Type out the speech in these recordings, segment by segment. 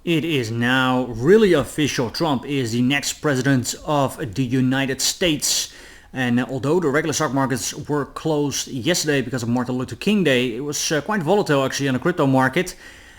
It is now really official. Trump is the next president of the United States. And although the regular stock markets were closed yesterday because of Martin Luther King Day, it was quite volatile actually on the crypto market.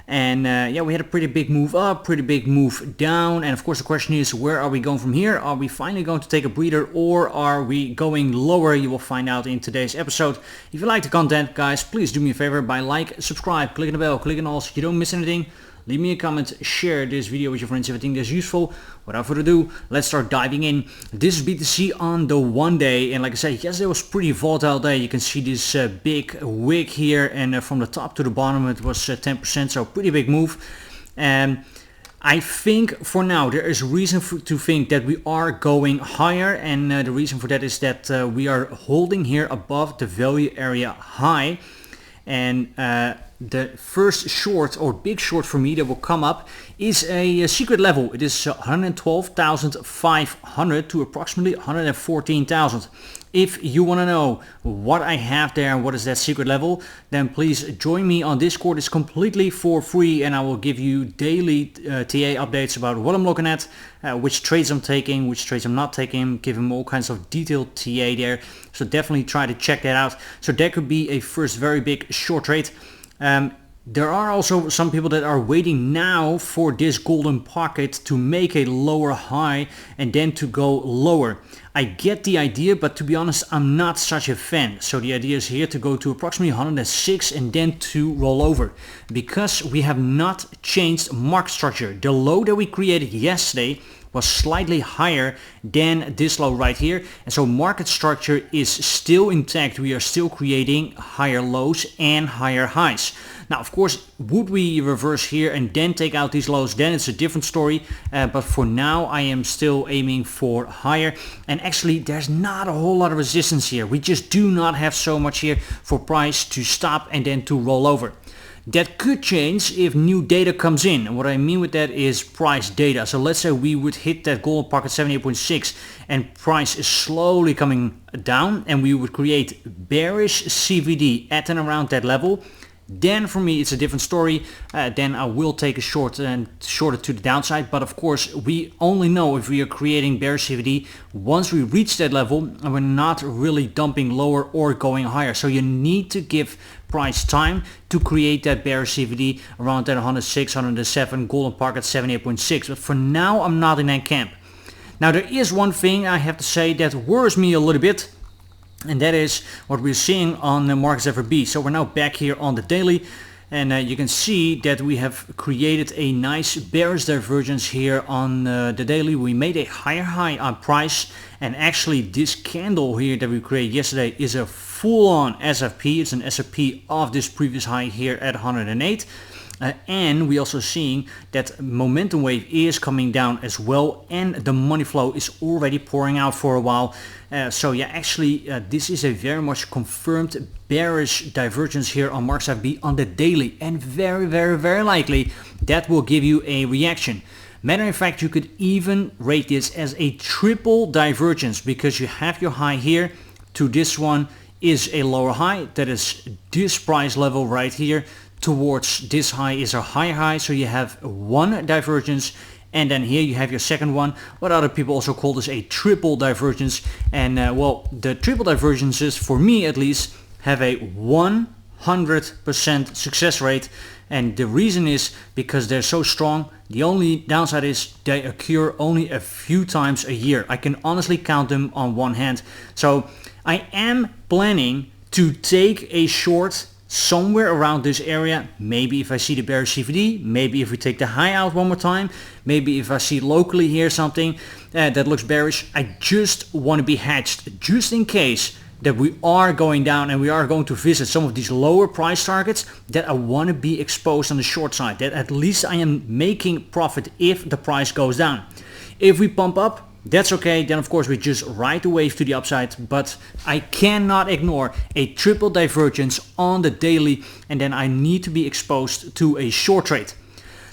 And yeah, we had a pretty big move up, pretty big move down. And of course the question is, where are we going from here? Are we finally going to take a breather or are we going lower? You will find out in today's episode. If you like the content, guys, please do me a favor by like, subscribe, clicking the bell, clicking all so you don't miss anything. Leave me a comment, share this video with your friends if you think that's useful. Without further ado, let's start diving in. This is BTC on the 1 day, and like I said, yesterday was pretty volatile day. You can see this big wick here, and from the top to the bottom it was 10%, so pretty big move. And I think for now there is reason to think that we are going higher, and the reason for that is that we are holding here above the value area high. And the first short or big short for me that will come up is a secret level. It is 112,500 to approximately 114,000. If you want to know what I have there and what is that secret level, then please join me on Discord. It's completely for free and I will give you daily TA updates about what I'm looking at, which trades I'm taking, which trades I'm not taking, give them all kinds of detailed TA there. So definitely try to check that out. So that could be a first very big short trade. There are also some people that are waiting now for this golden pocket to make a lower high and then to go lower. I get the idea, but to be honest, I'm not such a fan. So the idea is here to go to approximately 106 and then to roll over. Because we have not changed market structure. The low that we created yesterday was slightly higher than this low right here, and so market structure is still intact. We are still creating higher lows and higher highs. Now of course, would we reverse here and then take out these lows, then it's a different story, but for now I am still aiming for higher. And actually there's not a whole lot of resistance here. We just do not have so much here for price to stop and then to roll over. That could change if new data comes in. And what I mean with that is price data. So let's say we would hit that golden pocket 78.6 and price is slowly coming down and we would create bearish CVD at and around that level. Then for me it's a different story. Then I will take a short and shorter to the downside. But of course we only know if we are creating bearish CVD once we reach that level and we're not really dumping lower or going higher. So you need to give price time to create that bearish CVD around that 106, 107, golden pocket 78.6. But for now I'm not in that camp. Now there is one thing I have to say that worries me a little bit. And that is what we're seeing on the markets FRB. So we're now back here on the daily, and you can see that we have created a nice bearish divergence here on the daily. We made a higher high on price, and actually this candle here that we created yesterday is a full-on SFP. It's an SFP of this previous high here at 108. And we also seeing that momentum wave is coming down as well, and the money flow is already pouring out for a while. So yeah, actually this is a very much confirmed bearish divergence here on markets FB on the daily, and very likely that will give you a reaction. Matter of fact, you could even rate this as a triple divergence, because you have your high here to this one is a lower high, that is this price level right here, towards this high is a higher high. So you have one divergence, and then here you have your second one. What other people also call this a triple divergence. And well, the triple divergences, for me at least, have a 100% success rate. And the reason is because they're so strong. The only downside is they occur only a few times a year. I can honestly count them on one hand. So I am planning to take a short somewhere around this area. Maybe if I see the bearish CVD, maybe if we take the high out one more time, maybe if I see locally here something that looks bearish. I just want to be hedged just in case that we are going down and we are going to visit some of these lower price targets, that I want to be exposed on the short side, that at least I am making profit if the price goes down. If we pump up, that's okay, then of course we just ride the wave to the upside, but I cannot ignore a triple divergence on the daily, and then I need to be exposed to a short trade.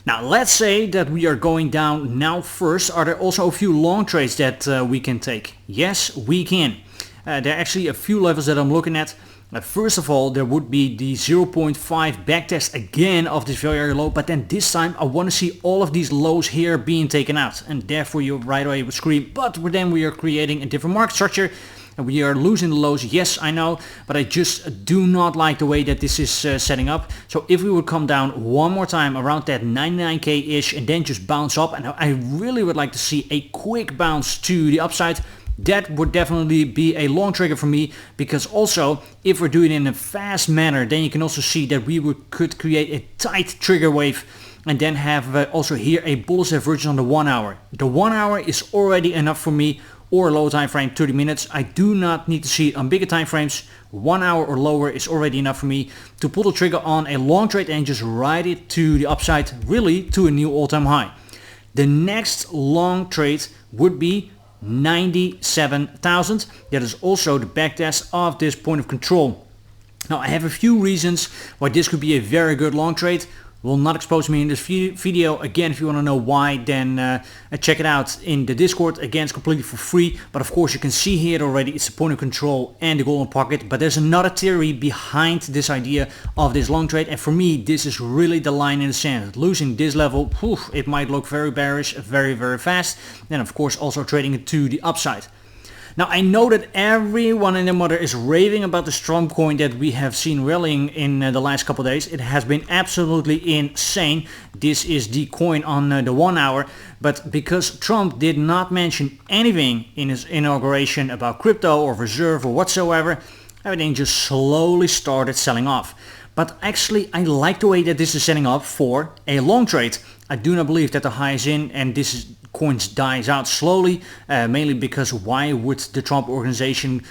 Now let's say that we are going down now first. Are there also a few long trades that we can take? Yes, we can. There are actually a few levels that I'm looking at. First of all, there would be the 0.5 backtest again of this very area low, but then this time I want to see all of these lows here being taken out, and therefore you right away would scream, but then we are creating a different market structure and we are losing the lows. Yes, I know, but I just do not like the way that this is setting up. So if we would come down one more time around that 99k ish and then just bounce up, and I really would like to see a quick bounce to the upside, that would definitely be a long trigger for me, because also if we're doing it in a fast manner, then you can also see that we could create a tight trigger wave and then have also here a bullish divergence on the 1 hour. The 1 hour is already enough for me, or low time frame 30 minutes. I do not need to see it on bigger time frames. 1 hour or lower is already enough for me to pull the trigger on a long trade and just ride it to the upside, really to a new all-time high. The next long trade would be 97,000. That is also the backtest of this point of control. Now I have a few reasons why this could be a very good long trade. Will not expose me in this video. Again, if you want to know why, then check it out in the Discord. Again, it's completely for free, but of course you can see here already it's the point of control and the golden pocket, but there's another theory behind this idea of this long trade, and for me this is really the line in the sand. Losing this level, it might look very bearish very fast, and of course also trading it to the upside. Now I know that everyone and their mother is raving about the Trump coin that we have seen rallying in the last couple of days. It has been absolutely insane. This is the coin on the 1 hour, but because Trump did not mention anything in his inauguration about crypto or reserve or whatsoever, everything just slowly started selling off. But actually I like the way that this is setting up for a long trade. I do not believe that the high is in and this coins dies out slowly, mainly because why would the Trump organization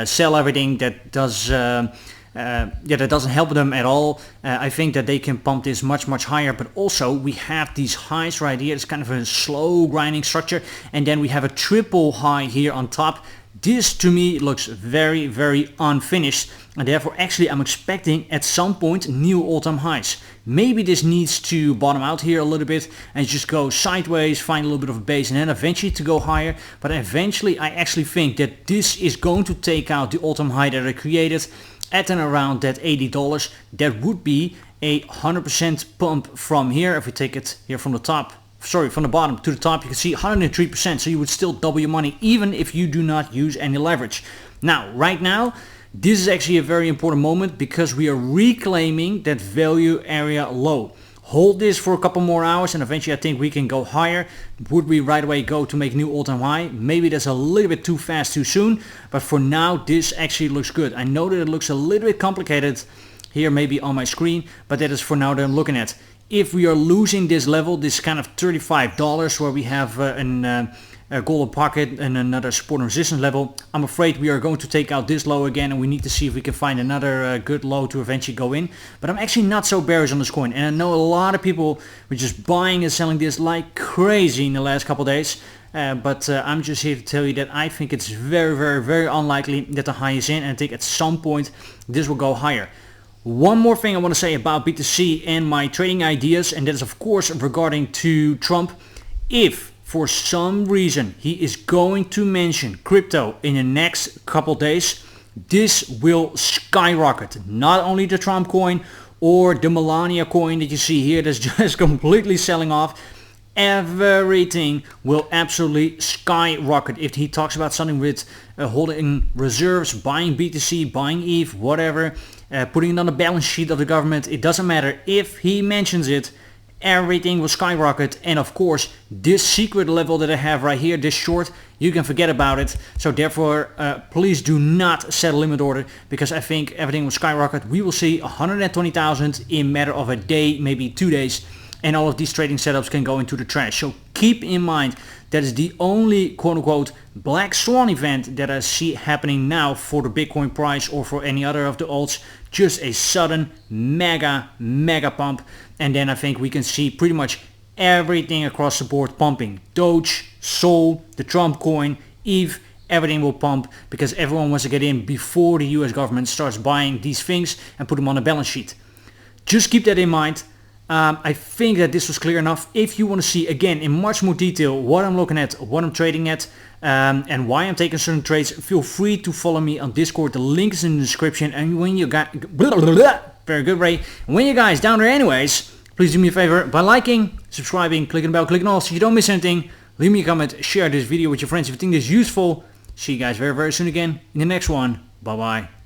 sell everything that does that doesn't help them at all. I think that they can pump this much higher, but also we have these highs right here. It's kind of a slow grinding structure, and then we have a triple high here on top. This to me looks very unfinished, and therefore actually I'm expecting at some point new all-time highs. Maybe this needs to bottom out here a little bit and just go sideways, find a little bit of a base, and then eventually to go higher. But eventually I actually think that this is going to take out the all-time high that I created at and around that $80. That would be a 100% pump from here. If we take it here from the top, from the bottom to the top, you can see 103%, so you would still double your money even if you do not use any leverage. Now, right now, this is actually a very important moment because we are reclaiming that value area low. Hold this for a couple more hours and eventually I think we can go higher. Would we right away go to make new all-time high? Maybe that's a little bit too fast, too soon, but for now this actually looks good. I know that it looks a little bit complicated here maybe on my screen, but that is for now that I'm looking at. If we are losing this level, this kind of $35 where we have a golden pocket and another support and resistance level, I'm afraid we are going to take out this low again, and we need to see if we can find another good low to eventually go in. But I'm actually not so bearish on this coin, and I know a lot of people were just buying and selling this like crazy in the last couple of days. But I'm just here to tell you that I think it's very unlikely that the high is in, and I think at some point this will go higher. One more thing I want to say about BTC and my trading ideas, and that is of course regarding to Trump. If for some reason he is going to mention crypto in the next couple days, this will skyrocket. Not only the Trump coin or the Melania coin that you see here that's just completely selling off. Everything will absolutely skyrocket if he talks about something with holding reserves, buying BTC, buying ETH, whatever, putting it on the balance sheet of the government. It doesn't matter. If he mentions it, everything will skyrocket. And of course, this secret level that I have right here, this short, you can forget about it. So therefore, please do not set a limit order, because I think everything will skyrocket. We will see 120,000 in a matter of a day, maybe 2 days. And all of these trading setups can go into the trash. So keep in mind that is the only quote-unquote black swan event that I see happening now for the Bitcoin price or for any other of the alts. Just a sudden mega pump, and then I think we can see pretty much everything across the board pumping. Doge, Sol, the Trump coin, ETH, everything will pump because everyone wants to get in before the US government starts buying these things and put them on the balance sheet. Just keep that in mind. I think that this was clear enough. If you want to see again in much more detail what I'm looking at, what I'm trading at, and why I'm taking certain trades, feel free to follow me on Discord. The link is in the description. And when you got very good, Ray. When you guys down there anyways, please do me a favor by liking, subscribing, clicking the bell, clicking all so you don't miss anything. Leave me a comment, share this video with your friends if you think this is useful. See you guys very soon again in the next one. Bye bye.